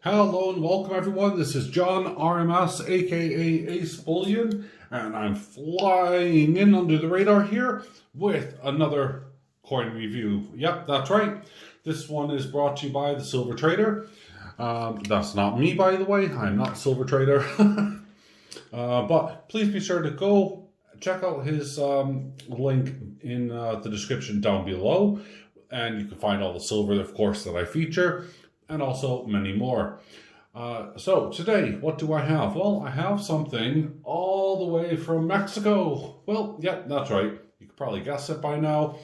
Hello and welcome everyone, this is John RMS aka AceBullion, and I'm flying in under the radar here with another coin review. Yep, that's right, this one is brought to you by the Silver Trader. That's not me, by the way, I'm not Silver Trader. But please be sure to go check out his link in the description down below, and you can find all the silver, of course, that I feature, and also many more. So today, what do I have? Well, I have something all the way from Mexico. Well, yeah, that's right. You could probably guess it by now.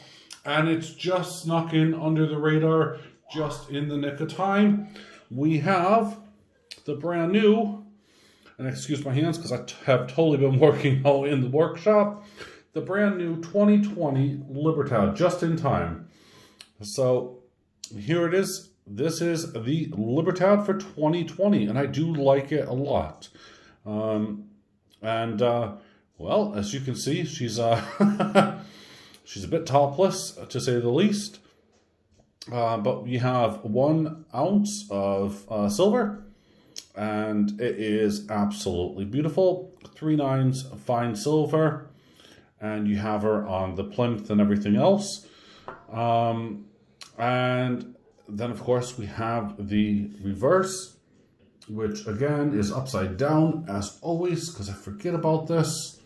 And it's just snuck in under the radar, just in the nick of time. We have the brand new, and excuse my hands because I have totally been working out in the workshop, the brand new 2020 Libertad, just in time. So here it is. This is the Libertad for 2020, and I do like it a lot. Well, as you can see, she's she's a bit topless, to say the least. But we have 1 ounce of silver, and it is absolutely beautiful. 3 nines fine silver, and you have her on the plinth and everything else. And then, of course, we have the reverse, which again is upside down as always, because I forget about this.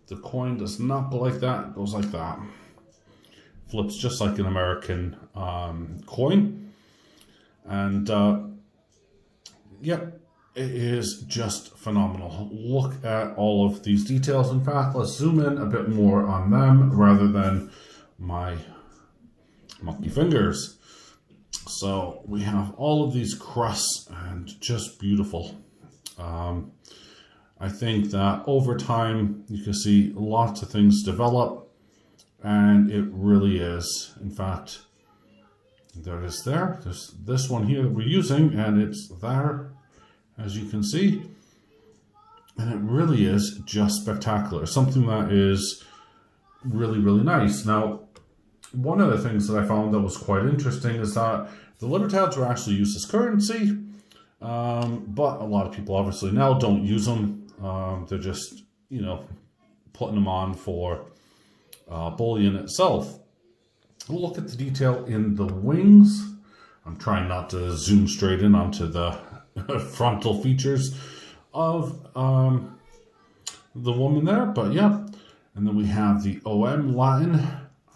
The coin does not go like that, it goes like that. Flips just like an American coin. And yep, it is just phenomenal. Look at all of these details. In fact, let's zoom in a bit more on them rather than my monkey fingers. So we have all of these crusts and just beautiful. I think that over time you can see lots of things develop, and it really is. In fact, there it is there. There's this one here that we're using, and it's there, as you can see. And it really is just spectacular. Something that is really, really nice. Now, one of the things that I found that was quite interesting is that the Libertads were actually used as currency, but a lot of people obviously now don't use them. They're just, you know, putting them on for bullion itself. Look at the detail in the wings. I'm trying not to zoom straight in onto the frontal features of the woman there, but yeah. And then we have the OM Latin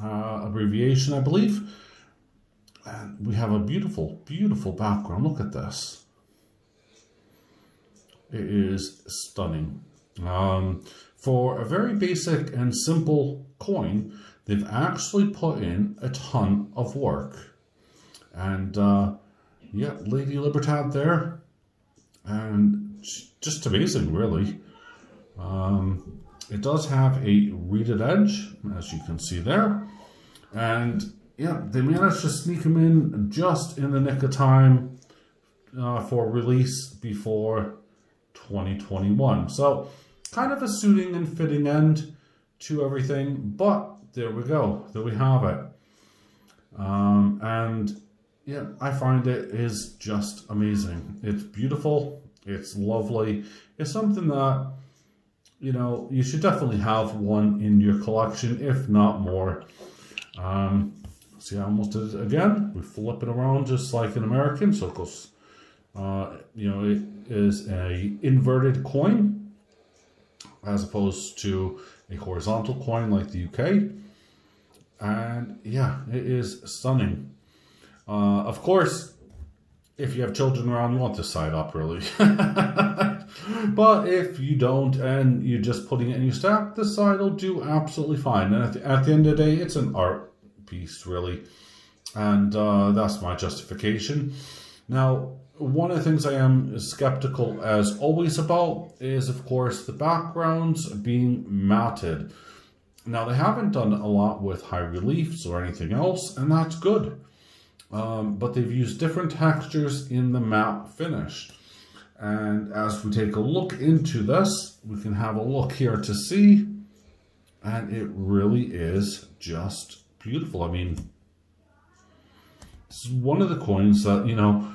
abbreviation, I believe. And we have a beautiful, beautiful background. Look at this. It is stunning. For a very basic and simple coin, they've actually put in a ton of work. And yeah, Lady Libertad there. And just amazing, really. It does have a reeded edge, as you can see there. And yeah, they managed to sneak them in just in the nick of time for release before 2021. So kind of a suiting and fitting end to everything, but there we go. There we have it. And yeah, I find it is just amazing. It's beautiful. It's lovely. It's something that, you know, you should definitely have one in your collection, if not more. See, I almost did it again. We flip it around just like an American, so it goes, you know, it is a inverted coin as opposed to a horizontal coin like the UK. And yeah, it is stunning. Of course, if you have children around, you want this side up, really. But if you don't and you're just putting it in your stack, this side will do absolutely fine. And at the end of the day, it's an art piece, really. And that's my justification. Now, one of the things I am skeptical as always about is, of course, the backgrounds being matted. Now, they haven't done a lot with high reliefs or anything else, and that's good. But they've used different textures in the matte finish. And as we take a look into this, we can have a look here to see, and it really is just beautiful. I mean, this is one of the coins that, you know,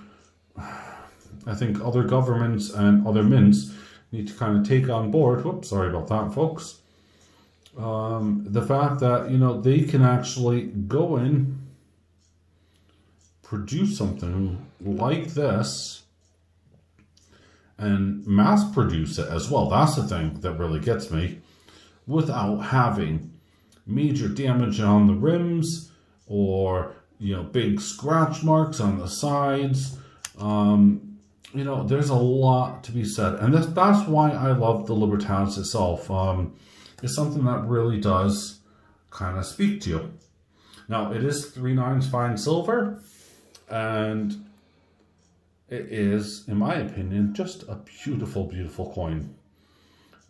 I think other governments and other mints need to kind of take on board, whoops, sorry about that, folks, the fact that, you know, they can actually go in, produce something like this, and mass produce it as well. That's the thing that really gets me, without having major damage on the rims or, you know, big scratch marks on the sides. You know, there's a lot to be said, and that's why I love the Libertad itself. It's something that really does kind of speak to you. Now, it is 3/9 fine silver, and it is, in my opinion, just a beautiful, beautiful coin.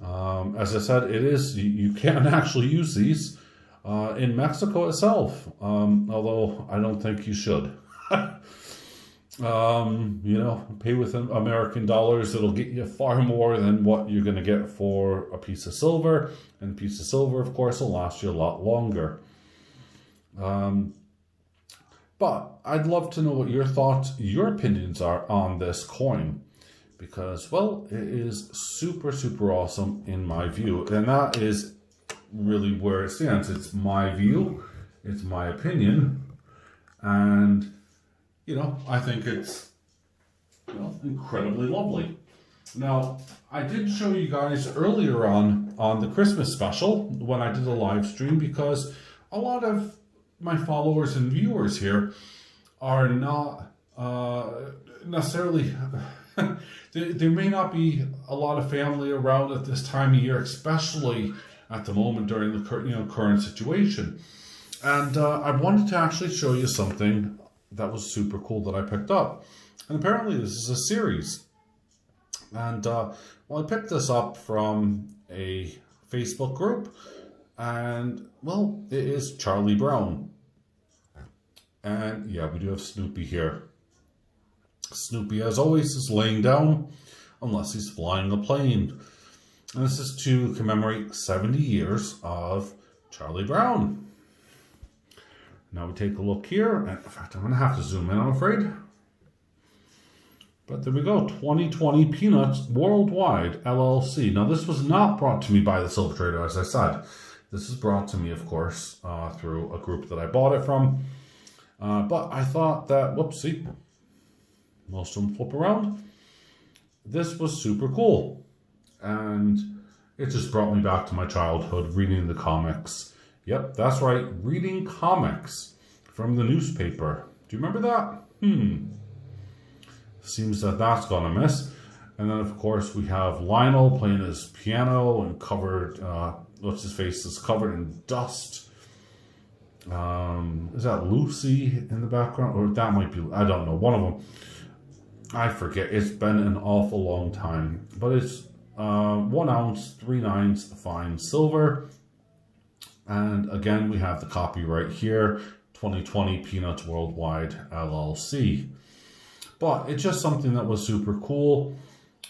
As I said, it is, you can actually use these in Mexico itself, although I don't think you should. You know, pay with American dollars, it'll get you far more than what you're going to get for a piece of silver. And a piece of silver, of course, will last you a lot longer. But I'd love to know what your thoughts, your opinions are on this coin. Because, well, it is super, super awesome in my view. And that is really where it stands. It's my view. It's my opinion. And, you know, I think it's, well, incredibly lovely. Now, I did show you guys earlier on the Christmas special when I did a live stream, because a lot of my followers and viewers here are not necessarily... there may not be a lot of family around at this time of year, especially at the moment during the current situation. And I wanted to actually show you something that was super cool that I picked up. And apparently this is a series. And well, I picked this up from a Facebook group. And, well, it is Charlie Brown. And, yeah, we do have Snoopy here. Snoopy, as always, is laying down, unless he's flying a plane. And this is to commemorate 70 years of Charlie Brown. Now we take a look here. And in fact, I'm going to have to zoom in, I'm afraid. But there we go. 2020 Peanuts Worldwide, LLC. Now, this was not brought to me by the Silver Trader, as I said. This is brought to me, of course, through a group that I bought it from. But I thought that, whoopsie, most of them flip around. This was super cool. And it just brought me back to my childhood, reading the comics. Yep, that's right, reading comics from the newspaper. Do you remember that? Seems that that's gonna miss. And then, of course, we have Lionel playing his piano and covered, what's his face is covered in dust. Is that Lucy in the background? Or that might be, I don't know, one of them. I forget, it's been an awful long time. But it's 1 ounce, 3/9 fine silver. And again, we have the copyright here, 2020 Peanuts Worldwide, LLC. But it's just something that was super cool.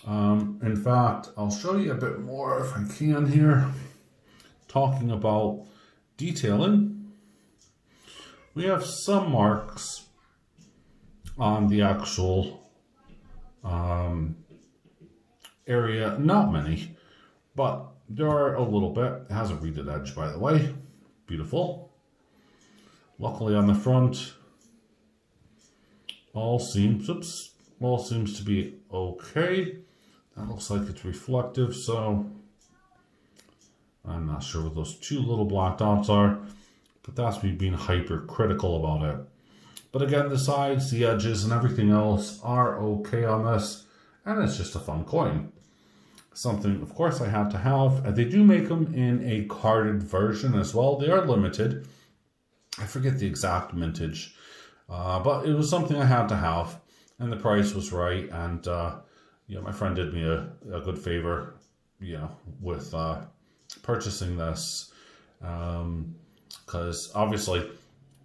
In fact, I'll show you a bit more if I can here. Talking about detailing. We have some marks on the actual area. Not many, but there are a little bit. It has a reeded edge, by the way. Beautiful. Luckily on the front, all seems to be okay. That looks like it's reflective, so I'm not sure what those two little black dots are, but that's me being hypercritical about it. But again, the sides, the edges, and everything else are okay on this, and it's just a fun coin. Something, of course, I had to have. And they do make them in a carded version as well. They are limited. I forget the exact mintage, but it was something I had to have, and the price was right. And you know, my friend did me a good favor, you know, with purchasing this, because obviously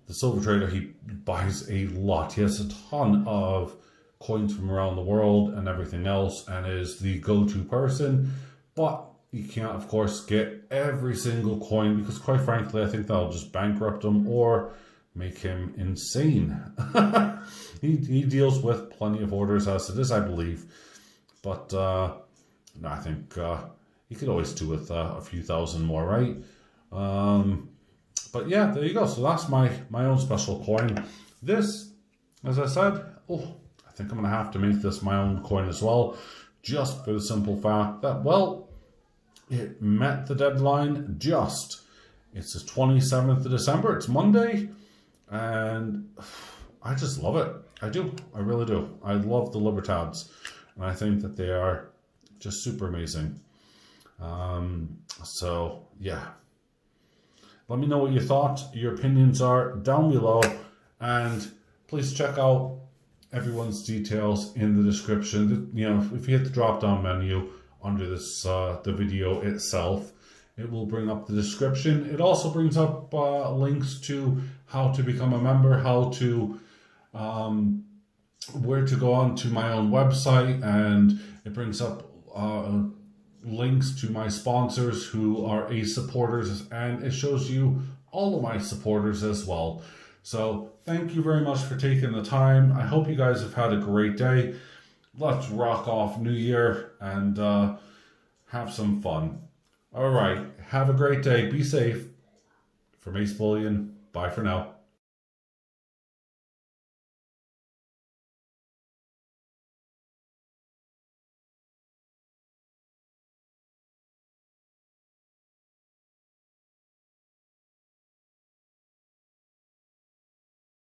the Silver Trader, he buys a lot. He has a ton of coins from around the world and everything else, and is the go-to person. But you can't, of course, get every single coin, because quite frankly, I think that'll just bankrupt them, or make him insane. he deals with plenty of orders as it is, I believe. But no, I think he could always do with a few thousand more, right? But yeah, there you go. So that's my own special coin. This, as I said, I think I'm going to have to make this my own coin as well. Just for the simple fact that, well, it met the deadline just. It's the 27th of December. It's Monday. And I just love it. I do. I really do. I love the Libertads. And I think that they are just super amazing. So, yeah. Let me know what your thoughts, your opinions are down below. And please check out everyone's details in the description. You know, if you hit the drop-down menu under this the video itself, it will bring up the description. It also brings up links to how to become a member, how to where to go on to my own website, and it brings up links to my sponsors who are Ace supporters, and it shows you all of my supporters as well. So thank you very much for taking the time. I hope you guys have had a great day. Let's rock off New Year and have some fun. All right, have a great day. Be safe. From AceBullion, bye for now.